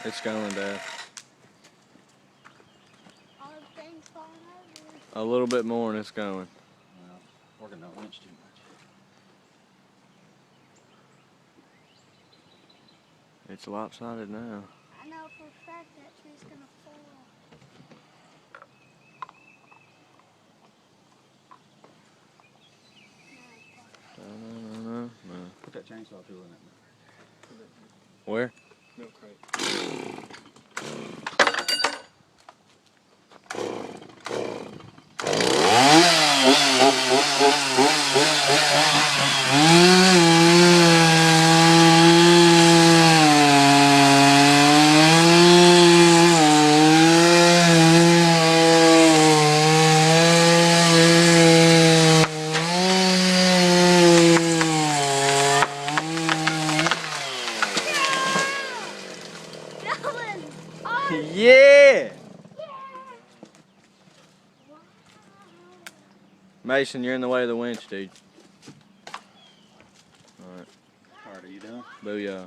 It's going, Dad. All the things falling over. A little bit more and it's going. Well, working that winch too much. It's lopsided now. I know for a fact that tree's gonna fall. No. Put that chainsaw tool in that. Where? Milk crate. Yeah! Mason, you're in the way of the winch, dude. Alright. Alright, are you done? Booyah.